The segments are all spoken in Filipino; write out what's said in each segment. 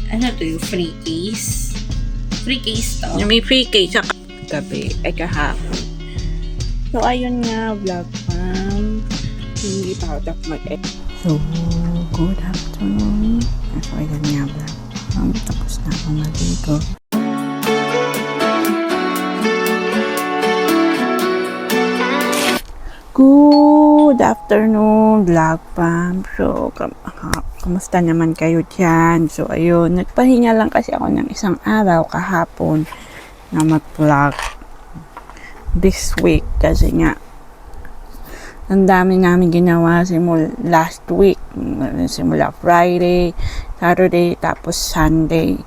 Ano to yung free case? Free case to? Yung may free case sa gabi, ay kahapon. So, ayun nga, vlog fam. Hindi pa ako mag-edit. So, good afternoon. So, ayun nga, vlog fam. Tapos na ako maligo. Good afternoon, vlog fam. So, kamusta naman kayo dyan? So, ayun, nagpahinga lang kasi ako ng isang araw kahapon na mag-vlog this week kasi nga ang dami namin ginawa last week, simula Friday, Saturday, tapos Sunday.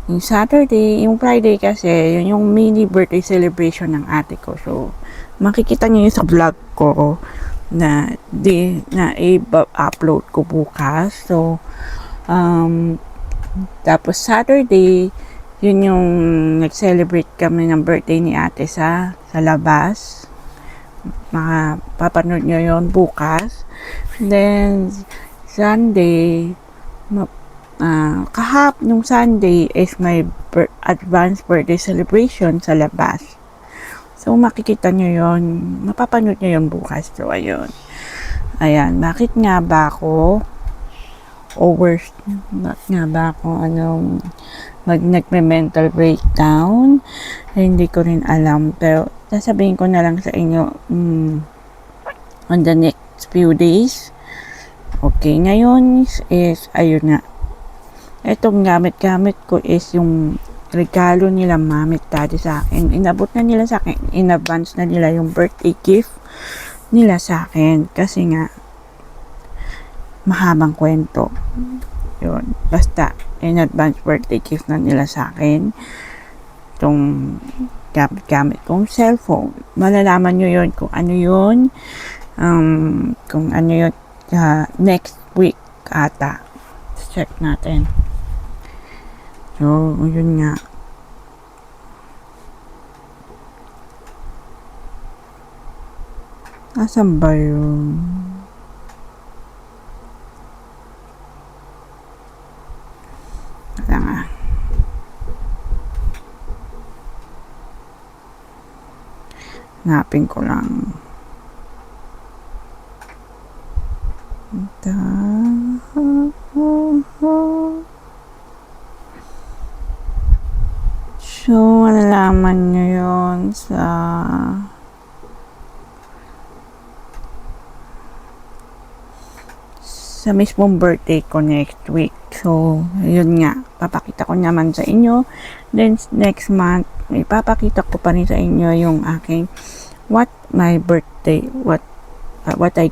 Yung Saturday, yung Friday kasi, yun yung mini birthday celebration ng ate ko. So, makikita niyo yun sa vlog ko na i-upload ko bukas. So, tapos Saturday, yun yung nag-celebrate kami ng birthday ni ate sa labas. Mapapanood nyo yun bukas. Then, Sunday, nung Sunday is my advanced birthday celebration sa labas. So, makikita nyo yun. Mapapanood nyo yun bukas. So, ayun. Ayan. Bakit nga ba ako nagme-mental breakdown? Hindi ko rin alam. Pero, sasabihin ko na lang sa inyo on the next few days. Okay, ngayon is, ayun nga. Itong gamit-gamit ko is yung regalo nila mami at daddy sa akin. Inabot na nila sa akin. In advance na nila yung birthday gift nila sa akin. Kasi nga, mahabang kwento. Yun. Basta, in advance birthday gift na nila sa akin. Itong gamit kong cellphone. Malalaman nyo yun kung ano yun. Kung ano yun next week ata. Check natin. So, yun nga. Asan ba yun? Wala nga. Hanapin ko lang. So, malalaman nyo yun sa mismong birthday ko next week. So, yun nga. Papakita ko naman sa inyo. Then, next month, ipapakita ko pa rin sa inyo yung aking what I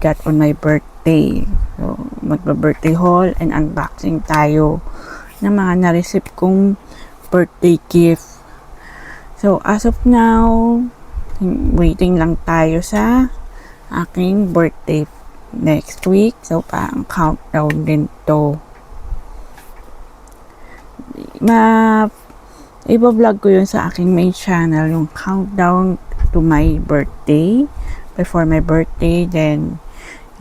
got on my birthday. So, magba-birthday haul and unboxing tayo ng mga na-receive kong birthday gift. So, as of now, waiting lang tayo sa aking birthday next week. So, parang countdown din to. Iba-vlog ko yun sa aking main channel, yung countdown to my birthday, before my birthday. Then,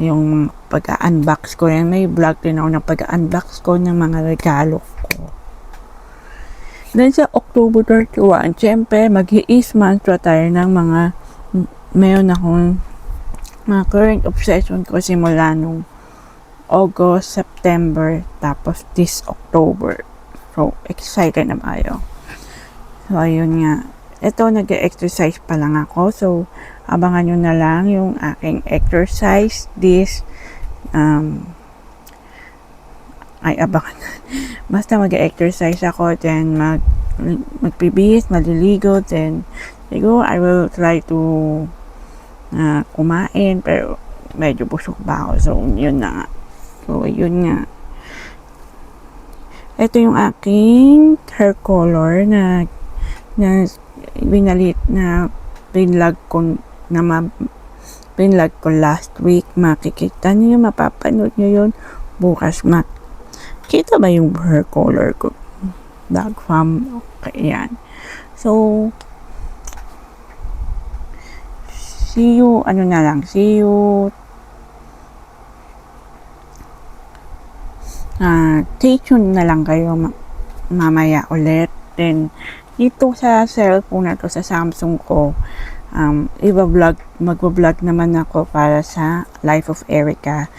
yung pag-unbox ko rin. May vlog din ako ng pag-unbox ko ng mga regalo ko. Then, sa October 31, syempre, mag-i-Eastmantra tayo ng mayroon akong mga current obsession ko simula nung August, September, tapos this October. So, excited na tayo. So, ayun nga. Ito, nag-exercise pa lang ako. So, abangan nyo na lang yung aking exercise. Abangan. Basta mag-exercise ako, then magbibihis, maliligo, then siguro I will try to kumain, pero medyo busog ba ako. So, yun na nga. So, yun nga. Ito yung aking hair color na pinlog ko last week. Makikita nyo, mapapanood nyo yun bukas. Kita ba yung hair color ko? Vlog fam. Okay, yan. So, see you stay tuned na lang kayo mamaya ulit. Then, dito sa cellphone na to, sa Samsung ko, magbablog naman ako para sa Life of Erica.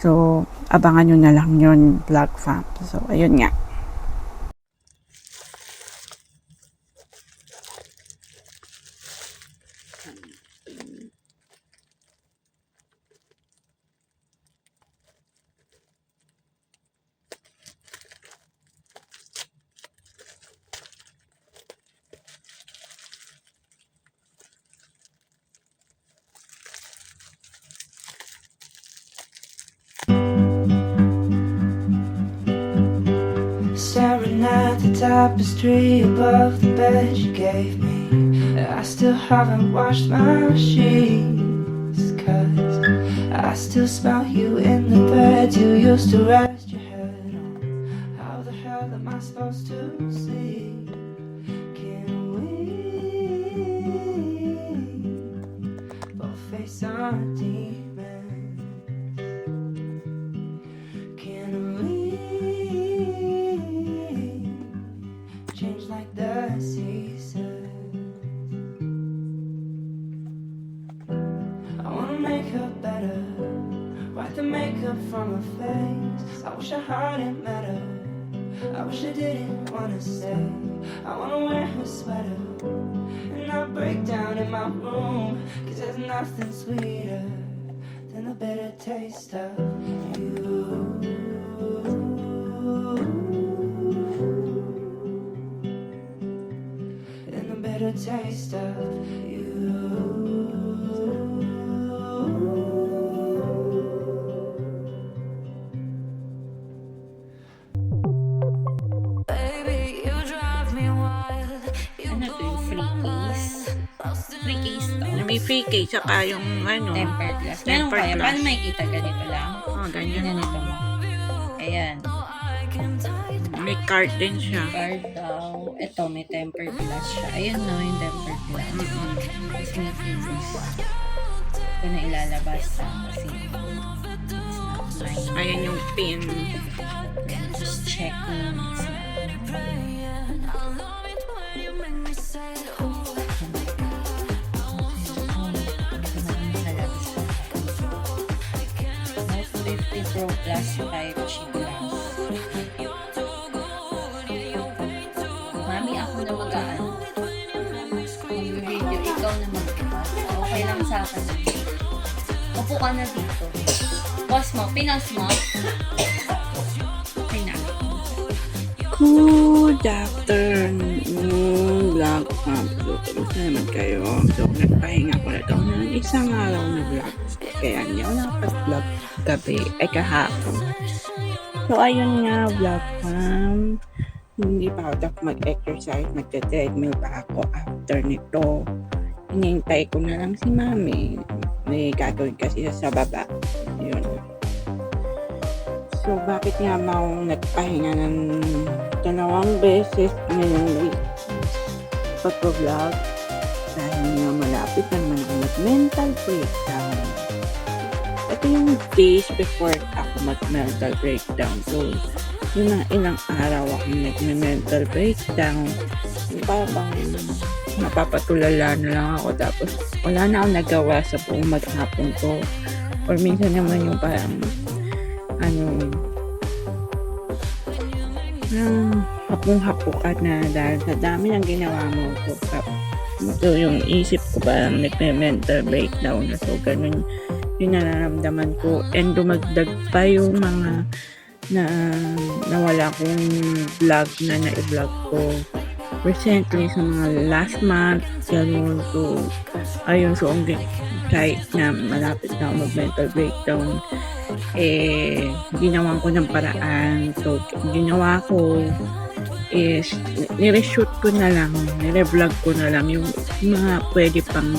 So, abangan nyo na lang yun, vlog fam. So, ayun nga. Staring at the tapestry above the bed you gave me. I still haven't washed my sheets, 'cause I still smell you in the bed you used to rest your head on. How the hell am I supposed to sleep? Can we both face our demons? Can we change like the seasons? I wanna make her better, wipe the makeup from her face. I wish I hadn't met her, I wish I didn't wanna stay. I wanna wear her sweater and not break down in my room, 'cause there's nothing sweeter than the bitter taste of you. And the bitter taste of you. Baby, you drive me wild. You Ano to yung free case? Free case to. May free case, saka yung Tempered glass. Meron tempered kaya? glass. Paano makikita? Ganito lang? Ganyan. Ganito mo. Ayan. May card din siya. Card daw. Ito, may tempered glass siya. Ayun no, yung tempered glass. Tapos may freebies. Ito na ilalabas kasi it's not mine. Ayan yung pin. Just check mo. It's not Note 50 Pro Plus Type-C glass. Mami, ako na mag-ano. Mag-video, ikaw na mag-iba. Okay lang sa akin. Upo ka na dito. Boss mo, pinas mo. Okay na. Good afternoon, vlog fam. So, kamusta naman kayo? So, nagpahinga ko na ito ng isang araw na vlog. Kaya hindi ako nakapag-vlog gabi, ay kahapon. So, ayun nga, vlog fam. Hindi pa ako mag-exercise, magte-treadmill pa ako after nito. Hinihintay ko na lang si mami. May gagawin kasi sa baba. Yun. So, bakit nga ako nagpahinga ng 2 beses ngayong week pag-vlog? Dahil nga malapit naman ako mag-mental breakdown. Ito yung days before ako mag-mental breakdown. So, yun na ilang araw ako nag-mental breakdown. Parang napapatulala na lang ako. Tapos, wala na akong nagawa sa buong maghapon ko. Or minsan naman yung parang hapong-hapukat na dahil sa dami ng ginawa mo. So yung isip ko parang nagme-mental breakdown na. So, ganun yung nararamdaman ko. And dumagdag pa yung mga nawala kong vlog na na-vlog ko recently sa mga last month. Ganun. So, ayun. So, kahit na malapit na ako mag-mental breakdown, ginawa ko ng paraan. So, ginawa ko is nire-shoot ko na lang, nire-vlog ko na lang yung mga pwede pang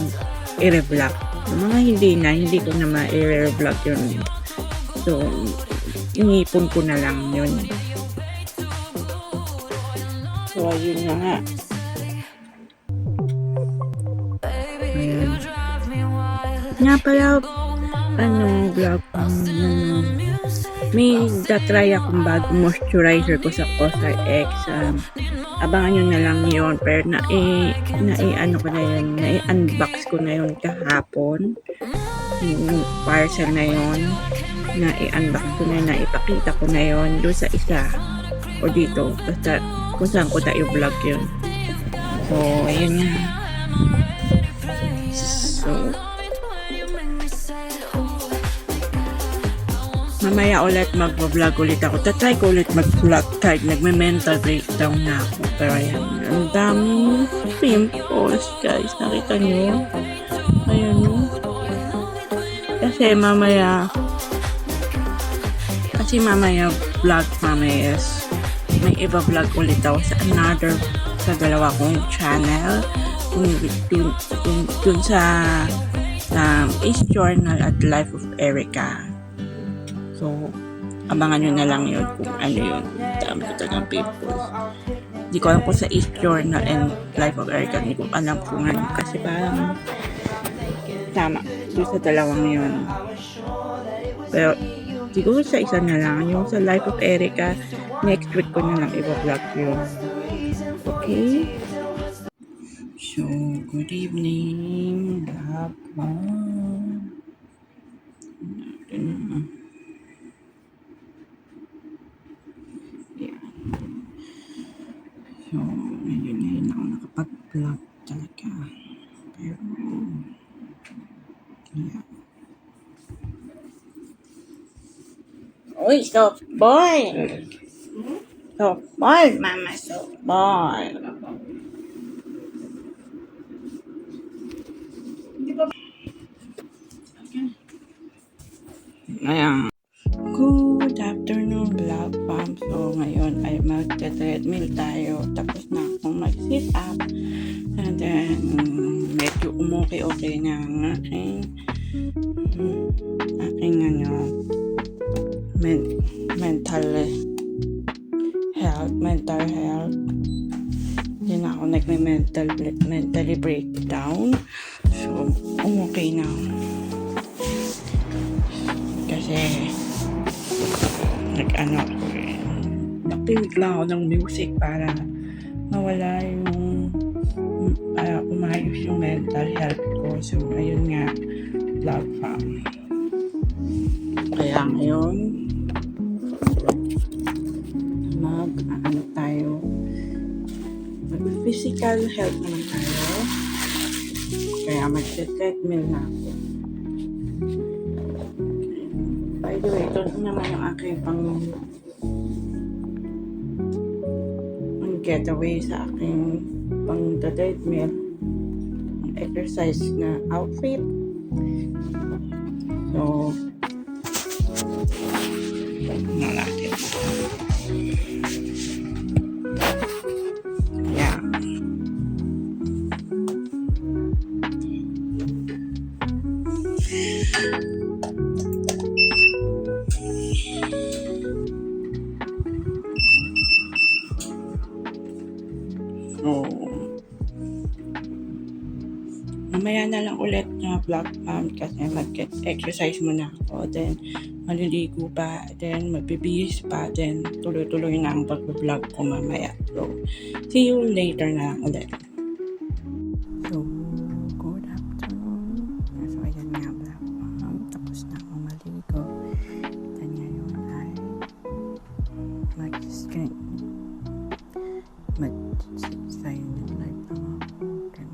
i-vlog. Yung mga hindi ko na ma-i-vlog yun. So, inipon ko na lang yun. So, ayun na nga. Nga pala, vlog may datry akong bagong moisturizer ko sa Cosar X. Abangan nyo na lang yun. Pero nai-unbox ko na yun kahapon. Yung parcel na yun. Nai-unbox ko na yun. Naipakita ko na yun doon sa isa. O dito. Basta kung saan ko tayo vlog yun. So, ayun nga. So, mamaya ulit mag-vlog ulit ako. Tatry ko ulit mag-vlog kahit nagme-mental breakdown na ako. Pero ayan, ang daming pimples, guys. Nakita nyo? Ayan nyo. Kasi mamaya vlog mamaya may iba vlog ulit ako sa dalawa kong channel. Dun sa Ace Journal at Life of Erica. So, abangan nyo na lang yun kung ano yun. Dami ko talagang pimples. Hindi ko alam kung sa Ace Journal and Life of Erica. Hindi ko alam kung ano. Kasi parang tama. Doon sa dalawang yun. Pero, siguro sa isa na lang. Yung sa Life of Erica, next week ko na lang i-vlog yun. Okay? So, good evening, vlog mom. Yeah. So, ngayon ako nakapag-vlog talaga. Pero, yeah. Uy, soft boy! Soft boy, mama, soft boy. Ayan. Good afternoon, vlog fam. So, ngayon ay mag-treadmill tayo. Tapos na akong mag-sit up. And then, medyo okay na ang aking mental health. Hindi na ako mentally breakdown. So, okay na. Kasi nakinig lang ako ng music para mawala yung para umayos yung mental health ko. So, ayun nga, vlog fam. Kaya ngayon physical health naman tayo. Kaya mag-treadmill na ako. By the way, ito naman yung aking pang getaway sa aking pang treadmill exercise na outfit. So, natin. Yeah. So, mamaya na lang ulit na vlog kasi mag-exercise muna ako, then maliligo pa, then magbibihis pa, then tuloy-tuloy na ang pag-vlog ko mamaya. So, see you later na lang ulit. So, good afternoon. So, ayan nga vlog tapos na ako maligo. Then ngayon ay mag-silent live lang ako. Then,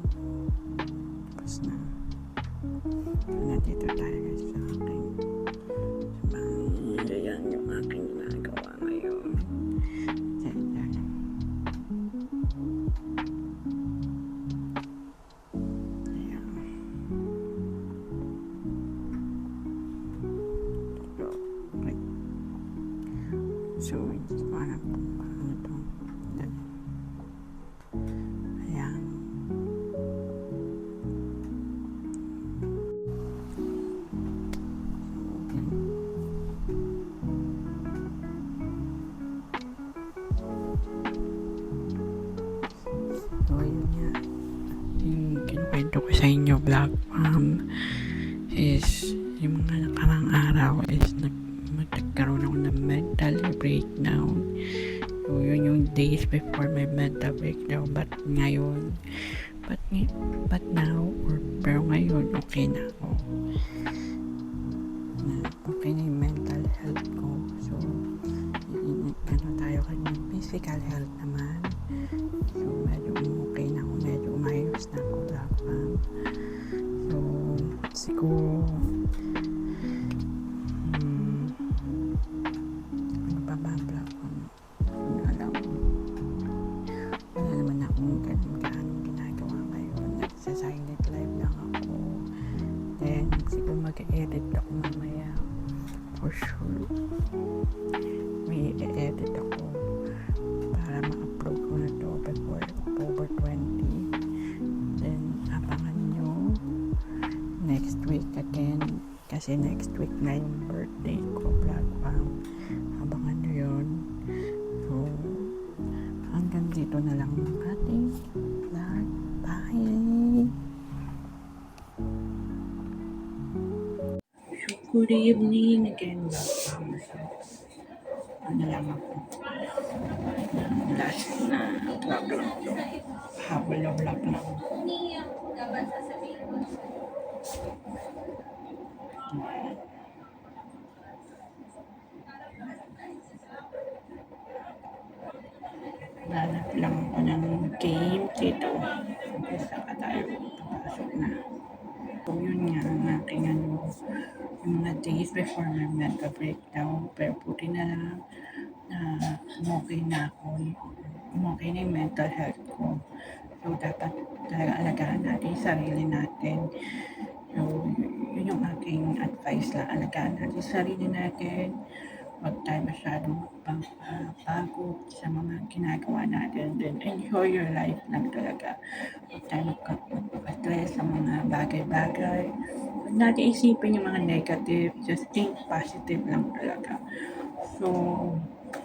tapos na. Nandito tayo guys sa aking ayan yung aking ginagawa ngayon. Ayan. So, hindi ko alam kung paano ito. Ayan. So, ayun nga. Yung kinukwento ko sa inyo, vlog is yung mga nakarang araw is nagkaroon ako ng mental breakdown. So, yun yung days before my mental breakdown. But ngayon, but now, pero ngayon, okay na ako. Okay na yung mental health ko. So, tayo kanina, physical health naman. So, medyo okay na ako. Medyo umayos na ako. So, siguro, wala naman akong ganun ginagawa ngayon. Nagsa-silent live lang ako. Then, siguro mag-edit ako mamaya. For sure. May i-edit ako para ma-upload ko na to before October 20. Then, abangan nyo next week again. Kasi next week na yung birthday ko, Vlog Fam. Abangan nyo yun. So, hanggang dito na lang yung ating vlog. Bye! So, good evening again, Vlog Fam. So, ano lang ako. Last na vlog lang to. Habol na vlog lang. Lalap lang ako ng game dito. Okay, saka tayo papasok na. So, yun nga ang aking yung mga days before my mental breakdown. Pero puti na lang na okay na ako. Okay na yung mental health ko. So, dapat talaga alagaan natin yung sarili natin. So, yun yung aking advice lang. Alagaan natin yung sarili natin. Huwag tayo masyadong pagod sa mga ginagawa natin. Then, enjoy your life lang talaga. Huwag tayo magpa-stress sa mga bagay-bagay. Huwag natin isipin yung mga negative. Just think positive lang talaga. So,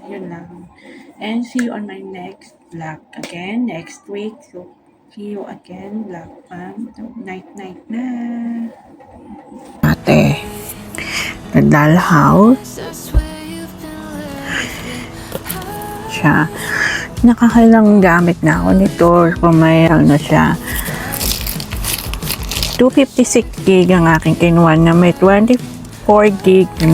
yun lang. And see you on my next vlog again next week. So, see you again, Vlog Fam. So, night-night na. Ate, nagdalahaw siya. Nakakailang gamit na ako nito. Pumayal na siya. 256 gig ang aking kinuha na may 24 gig na